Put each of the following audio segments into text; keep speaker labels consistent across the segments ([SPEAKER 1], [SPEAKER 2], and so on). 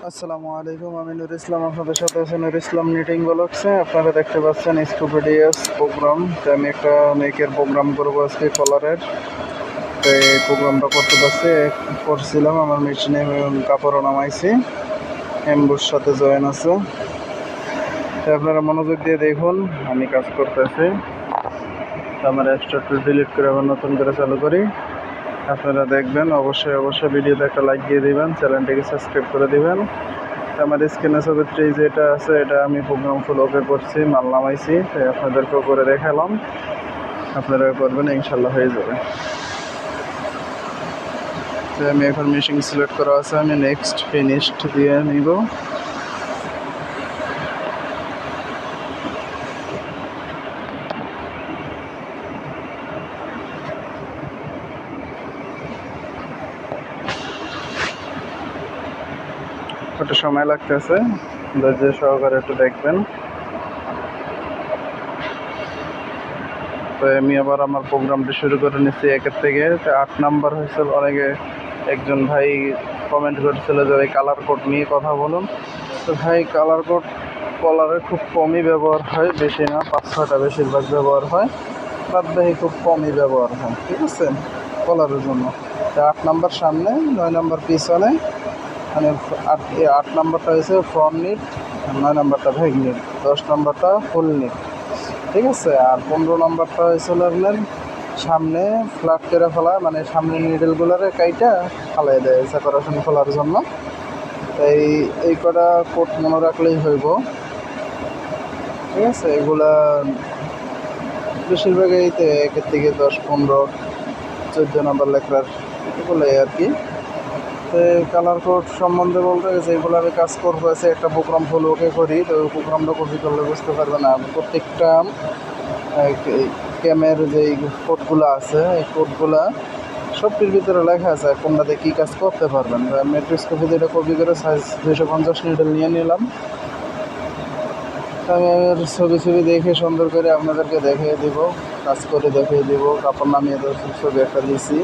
[SPEAKER 1] আসসালামু আলাইকুম, আমি নুর ইসলাম। আপনাদের সাথে আছে নুর ইসলাম নিটিং ব্লগসে। আপনারা দেখতে পাচ্ছেন স্কুপিডিএস প্রোগ্রাম। তো আমি একটা নেকের প্রোগ্রাম করবো আজকে কলারের। তো এই প্রোগ্রামটা করছিলাম আমার মেশিনে কাপড়ও নামাইছি, এমবুর সাথে জয়েন আছে। তো আপনারা মনোযোগ দিয়ে দেখুন, আমি কাজ করতেছি। আমার এক্সট্রা ডিলিট করে আবার নতুন করে চালু করি। আপনারা দেখবেন, অবশ্যই ভিডিওতে একটা লাইক দিয়ে দিবেন, চ্যানেলটিকে সাবস্ক্রাইব করে দিবেন। আমার স্ক্রিনে ছবি যেটা আছে এটা আমি প্রোগ্রাম ফুল ওকে করছি, মাল নামাইছি। তাই আপনাদেরকেও করে দেখালাম, আপনারা করবেন, ইনশাল্লাহ হয়ে যাবে। তো আমি এখন মেশিন সিলেক্ট করা আছে, আমি নেক্সট ফিনিশড দিয়ে নিব। একটু সময় লাগতেছে, ধৈর্য সহকারে একটু দেখবেন। তো আমি আবার আমার প্রোগ্রামটি শুরু করে নিচ্ছি একের থেকে। 8 নাম্বার হয়েছিল। অনেকে একজন ভাই কমেন্ট করেছিল যে ওই কালার কোড নিয়ে কথা বলুন। তো ভাই, কালার কোড কলারে খুব কমই ব্যবহার হয়, বেশি না, 5-6টা বেশিরভাগ ব্যবহার হয়, বাদ বাকি খুব কমই ব্যবহার হয়, ঠিক আছে, কলারের জন্য। 8 নাম্বার সামনে, 9 নাম্বার পিছনে, মানে 8 নাম্বারটা হয়েছে ফ্রন্ট নিট, 9 নাম্বারটা ব্যাক নিট, 10 নাম্বারটা ফুল নিট, ঠিক আছে। আর 15 নাম্বারটা হয়েছিল আপনার সামনে ফ্ল্যাট করে ফেলা, মানে সামনে নিডেলগুলোরে কাইটা ফালাই দেয় সেপারেশন খোলার জন্য। এই এই কটা কোড মনে রাখলেই হইব, ঠিক আছে। এগুলা বেশিরভাগ এইতে 1 থেকে 10, 15, 14 নাম্বার লেখার, এগুলোই আর কি। তো কালার কোড সম্বন্ধে বলতে গেছে, এগুলো আমি কাজ করবো আছে একটা প্রোগ্রাম ফুল ওকে করি। তো ওই প্রোগ্রামটা কপি করলে বুঝতে পারবে না, প্রত্যেকটা ক্যামের যে কোডগুলো আছে, এই কোডগুলা সবটির ভিতরে লেখা আছে কোনটাতে কী কাজ করতে পারবেন। ম্যাট্রিক্স কপি যেটা কপি করে সাইজ 250 নিডেল নিয়ে নিলাম। আমি এর ছবি দেখে সুন্দর করে আপনাদেরকে দেখিয়ে দিব, কাজ করে দেখিয়ে দিব, কাপড় নামিয়ে ছবি একটা দিছি।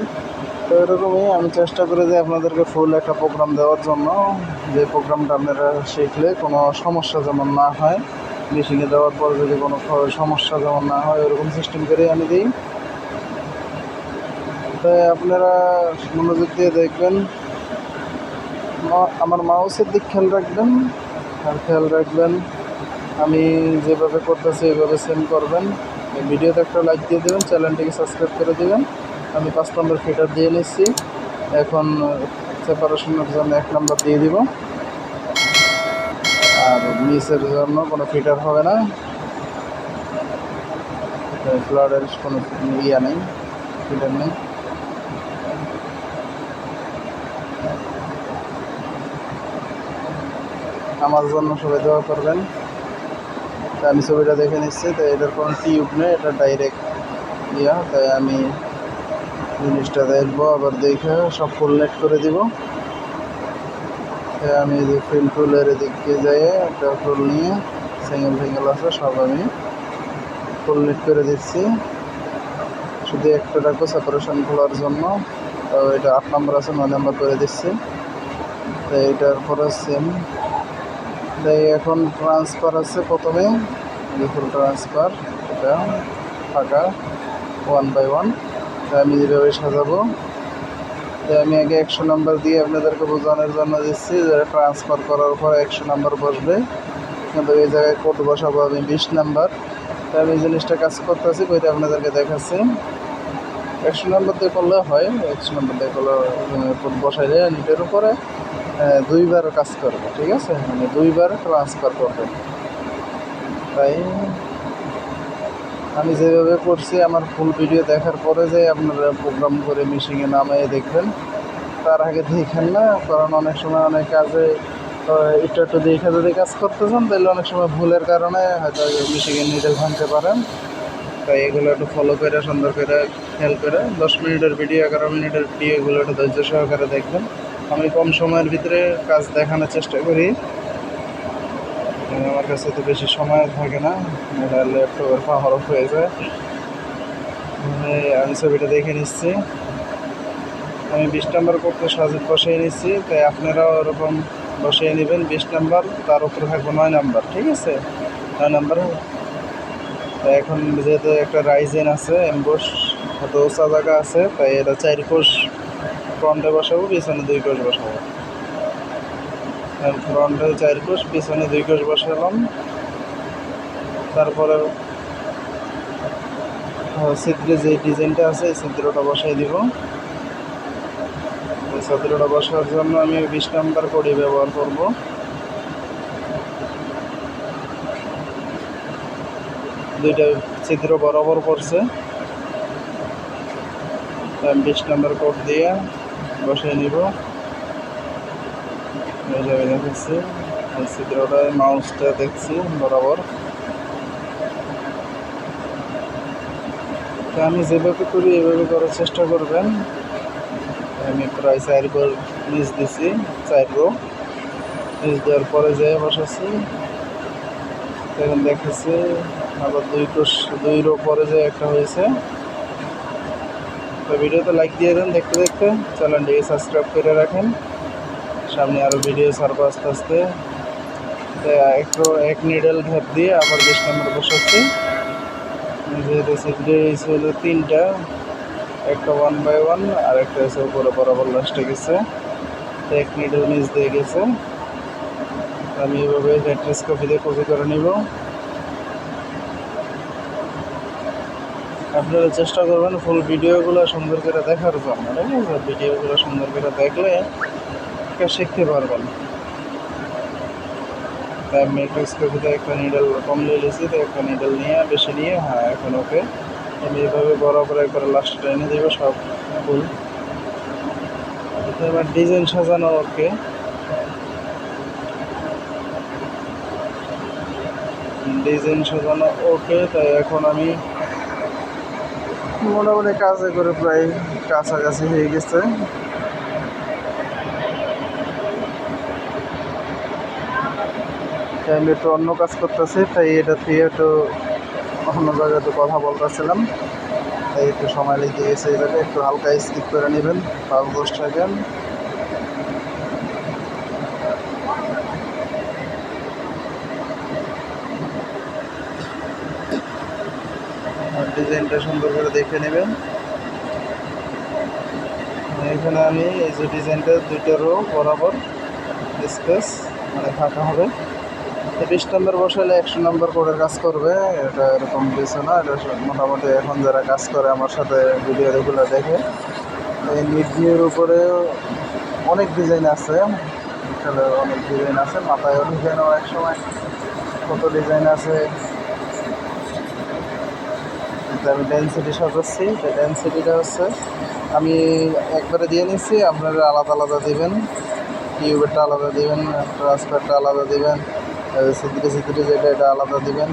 [SPEAKER 1] তো এরকমই আমি চেষ্টা করি যে আপনাদেরকে ফুল একটা প্রোগ্রাম দেওয়ার জন্য, যে প্রোগ্রামটা আপনারা শিখলে কোনো সমস্যা যেমন না হয়, মেশিনে দেওয়ার পর যদি কোনো সমস্যা যেমন না হয়, ওরকম সিস্টেম করেই আমি দিই। তাই আপনারা মনোযোগ দিয়ে দেখবেন, আমার মাউসের দিক খেয়াল রাখবেন, আর খেয়াল রাখবেন আমি যেভাবে করতেছি এইভাবে সেম করবেন। এই ভিডিওতে একটা লাইক দিয়ে দেবেন, চ্যানেলটিকে সাবস্ক্রাইব করে দেবেন। আমি 5 নম্বর ফিটার দিয়ে নিচ্ছি, এখন সেপারেশনের জন্য 1 নম্বর দিয়ে দিব। আর নিচের জন্য কোনো ফিটার হবে না, ফ্লাডের কোনো ইয়া নেই, ফিটার নেই। আমার জন্য সবাই দোয়া করবেন। আমি ছবিটা দেখে নিচ্ছি, তো এটার কোনো টিউব নেই, এটা ডাইরেক্ট ইয়া। তাই আমি জিনিসটা দেখবো, আবার দেখে সব ফুল নেট করে দিব। আমি যে ফিল টুলের দিকে যাই, একটা ফুল নিয়ে সিঙ্গেল আছে সব আমি ফুল নেট করে দিচ্ছি। শুধু একটা রাখবো সেপারেশন খোলার জন্য। তো এটা 8 নম্বর আছে, 9 নম্বর করে দিচ্ছি। তো এটার পরে সেম। তাই এখন ট্রান্সফার আছে প্রথমে, ফুল ট্রান্সফার, এটা ফাঁকা 1 বাই 1। তাই আমি যেভাবে সাজাবো, তাই আমি আগে 100 নাম্বার দিয়ে আপনাদেরকে বোঝানোর জন্য দিচ্ছি যে ট্রান্সফার করার পর 100 নাম্বার বসবে, কিন্তু এই জায়গায় কোড বসাবো আমি 20 নাম্বার। তাই আমি জিনিসটা কাজ করতেছি, বইটা আপনাদেরকে দেখাচ্ছি। 100 নাম্বার দিয়ে করলে হয়, 100 নাম্বার দিয়ে করলে কোড বসাইলে নিটের উপরে 2বার কাজ করবে, ঠিক আছে, মানে 2বার ট্রান্সফার করবে। তাই আমি যেভাবে করছি, আমার ফুল ভিডিও দেখার পরে যে আপনারা প্রোগ্রাম করে মেশিনে নামিয়ে দেখবেন, তার আগে দেখেন না, কারণ অনেক সময় অনেক কাজে একটু দেখে যদি কাজ করতে চান, তাহলে অনেক সময় ভুলের কারণে হয়তো মেশিনের নিডেল ভাঙতে পারেন। তাই এগুলো একটু ফলো করে সুন্দর করে খেয়াল করে 10 মিনিটের ভিডিও, 11 মিনিটের ভিডিও, এগুলো একটু ধৈর্য সহকারে দেখবেন। আমি কম সময়ের ভিতরে কাজ দেখানোর চেষ্টা করি, আমার কাছে তো বেশি সময় থাকে না, ল্যাপটপের পাওয়ার অফ হয়ে যায়। আমি ছবিটা দেখে নিচ্ছি। আমি 20 নাম্বার করতে সাজিদ বসিয়ে নিচ্ছি, তাই আপনারাও ওরকম বসিয়ে নেবেন 20 নাম্বার, তার উপরে থাকবে 9 নাম্বার, ঠিক আছে? 9 নাম্বার। তাই এখন যেহেতু একটা রাইজেন আছে, এমবোস হয়তো উঁচা জায়গা আছে, তাই এটা 4 কোষ ফ্রন্টে বসাবো, পিছনে 2 কোষ বসাবো। ফ্রন্টে 4 কোষ, পিছনে 2 কোষ বসালাম। তারপরে ছিদ্রে যে ডিজাইনটা আছে এই ছিদ্রটা বসাই দিব। এই ছিদ্রটা বসার জন্য আমি 20 নাম্বার কড়ি ব্যবহার করব। দুইটা ছিদ্র বরাবর পড়ছে, 20 নাম্বার কোড দিয়ে বসাই নিব। এই জায়গায় দেখেছি এই ছিদ্রটা, মাউসটা দেখছি বরাবর। আমি যেভাবে করি এভাবে করার চেষ্টা করবেন। আমি প্রায় 4 বার নিচ দিছি, 4 রো নিচ দেওয়ার পরে যেয়ে বসাচ্ছি। এখন দেখেছি আবার 2 রো পরে যে একটা হয়েছে। তো ভিডিওতে লাইক দিয়ে দেন দেখতে দেখতে, চ্যানেলটিকে সাবস্ক্রাইব করে রাখেন, সামনে আরও ভিডিও ছাড়বো আস্তে আস্তে। একটু এক নিডেল ঢেপ দিয়ে আবার 20 নাম্বার বসাচ্ছি। যেহেতু ছিদ্রে ছিল 3টা, একটা 1 বাই 1 আর একটা এসে উপরে বরাবর লাস্টে গেছে, এক নিডেল নিচ দিয়ে গেছে। আমি এভাবে অ্যাড্রেস কপি দিয়ে কপি করে নিব। আপনারা চেষ্টা করবেন ফুল ভিডিওগুলো সুন্দর করে দেখার জন্য, ঠিক আছে? ভিডিওগুলো সুন্দর করে দেখলে শিখতে পারবেন। তাই আমি অ্যাড্রেস কপিতে একটা নিডেল কম নিয়েছি, তো একটা নিডেল নিয়ে বেশি নিয়ে, হ্যাঁ এখন ওকে। আমি এইভাবে বরাবর একবার লাস্টে এনে দেবো সব ফুল। এবার ডিজাইন সাজানো ওকে, ডিজাইন সাজানো ওকে। তাই এখন আমি মোটামুটি কাজে করে প্রায় কাছাকাছি হয়ে গেছে। আমি একটু অন্য কাজ করতেছি, তাই এটা দিয়ে একটু অন্য জায়গায় একটু কথা বলতেছিলাম, তাই একটু সময় লেগে গেছে। এই জায়গায় একটু হালকা স্কিপ করে নেবেন 5-10 সেকেন্ড। আর ডিজাইনটা সুন্দর করে দেখে নেবেন। এখানে আমি এই যে ডিজাইনটা 2টা রো বরাবর স্পেস মানে ফাঁকা হবে। 20 নাম্বার বসালে 100 নাম্বার কোডের কাজ করবে, এটা এরকম কিছু না। এটা মোটামুটি এখন যারা কাজ করে আমার সাথে ভিডিও রেগুলার দেখে, এই নিট ভিউর উপরে অনেক ডিজাইন আছে, অনেক ডিজাইন আছে, মাথায় ঢুকে নেওয়া এক সময় কত ডিজাইন আছে। আমি ডেন্সিটি সাজাচ্ছি, ডেন্সিটিটা হচ্ছে আমি একবারে দিয়ে নিচ্ছি, আপনারা আলাদা আলাদা দেবেন, টিউবেরটা আলাদা দিবেন, ট্রান্সফারটা আলাদা দিবেন, সিদ্রি যেটা এটা আলাদা দিবেন।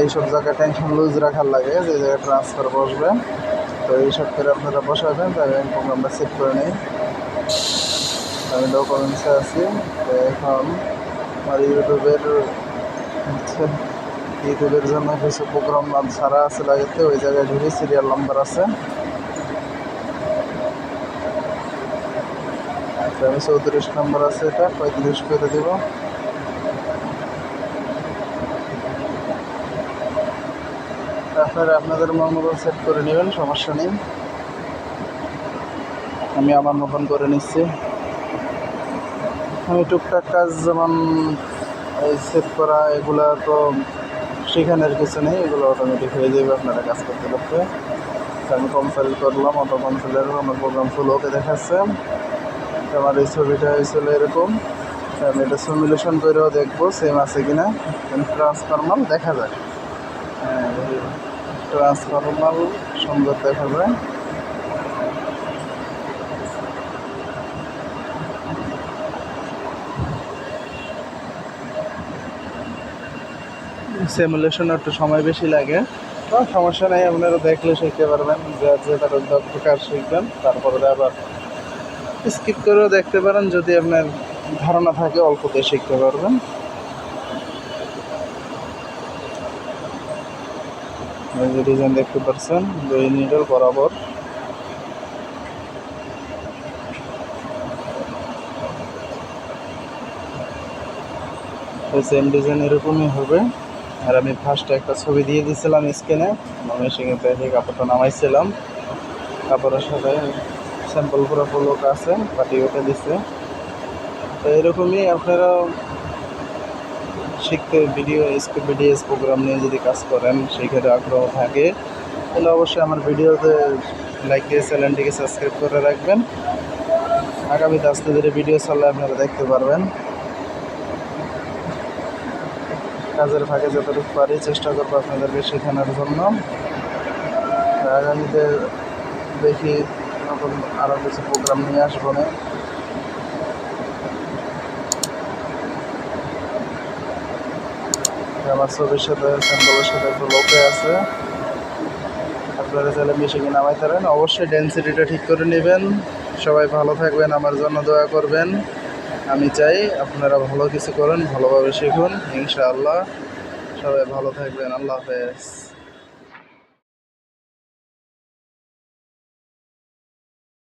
[SPEAKER 1] এইসব জায়গায় টেনশন লুজ রাখার লাগে, যে জায়গায় ট্রান্সফার বসবে, তো এইসব করে আপনারা বসাবেন। তাই আমি প্রোগ্রামটা সেট করে নিই। আমি ডকুমেন্টসে আছি। তো এখন আমার ইউটিউবের জন্য কিছু প্রোগ্রাম ছাড়া আছে লাগাতে, ওই জায়গায় ঢুকে সিরিয়াল নাম্বার আছে। আমি 34 নম্বর আছে, এটা 35 করে দেব। আপনারা আপনাদের মন মতন সেট করে নেবেন, সমস্যা নেই। আমি আমার মতন করে নিচ্ছি। আমি টুকটাক কাজ যেমন এই সেট করা, এগুলা তো সেখানের কিছু নেই, এগুলো অটোমেটিক হয়ে যাবে আপনারা কাজ করতে করতে। আমি কম্পাইল করলাম, অটো কম্পাইলের আমার প্রোগ্রাম ফুল ওকে দেখাচ্ছে। আমার এই ছবিটা হয়েছিল এরকম। আমি এটা সিমুলেশন করেও দেখবো সেম আছে কিনা। ট্রান্সফরমাল দেখা যায়, হ্যাঁ ট্রান্সফরমাল সুন্দর দেখা যায়। সিমুলেশন একটু সময় বেশি লাগে, তো সমস্যা নেই, আপনারা দেখলে শিখতে পারবেন। যে তার দক্ষ কাজ শিখবেন, তারপরে আবার স্কিপ করেও দেখতে পারেন, যদি আপনার ধারণা থাকে অল্পতে শিখতে পারবেন। ডিজাইন দেখতে পাচ্ছেন 2 নিডল বরাবর। তো সেম ডিজাইন এরকমই হবে। আর আমি ফার্স্টে একটা ছবি দিয়ে দিয়েছিলাম স্ক্রিনে, মেশিনে দেখে কাপড়টা নামাইছিলাম, কাপড়ের সাথে স্যাম্পল পুরো ফুলক আছে, পাটি ওটা দিচ্ছে। তো এরকমই আপনারা শিখতে ভিডিওস প্রোগ্রাম নিয়ে যদি কাজ করেন, সেই ক্ষেত্রে আগ্রহ থাকে, তাহলে অবশ্যই আমার ভিডিওতে লাইক দিয়ে চ্যানেলটিকে সাবস্ক্রাইব করে রাখবেন। আগামীতে আস্তে ধীরে ভিডিও ছাড়লে আপনারা দেখতে পারবেন। কাজের ফাঁকে যতটুকু পারি চেষ্টা করবো আপনাদেরকে শেখানোর জন্য। আগামীতে দেখি নতুন আরও কিছু প্রোগ্রাম নিয়ে আসবো না। আমার ছবির সাথে স্যাম্পলের সাথে একটু লোকে আছে, আপনারা চাইলে মেশিনে নামাই পারেন। অবশ্যই ডেন্সিটিটা ঠিক করে নেবেন। সবাই ভালো থাকবেন, আমার জন্য দোয়া করবেন। আমি চাই আপনারা ভালো কিছু করেন, ভালোভাবে শিখুন ইনশাআল্লাহ। সবাই ভালো থাকবেন, আল্লাহ হাফেজ।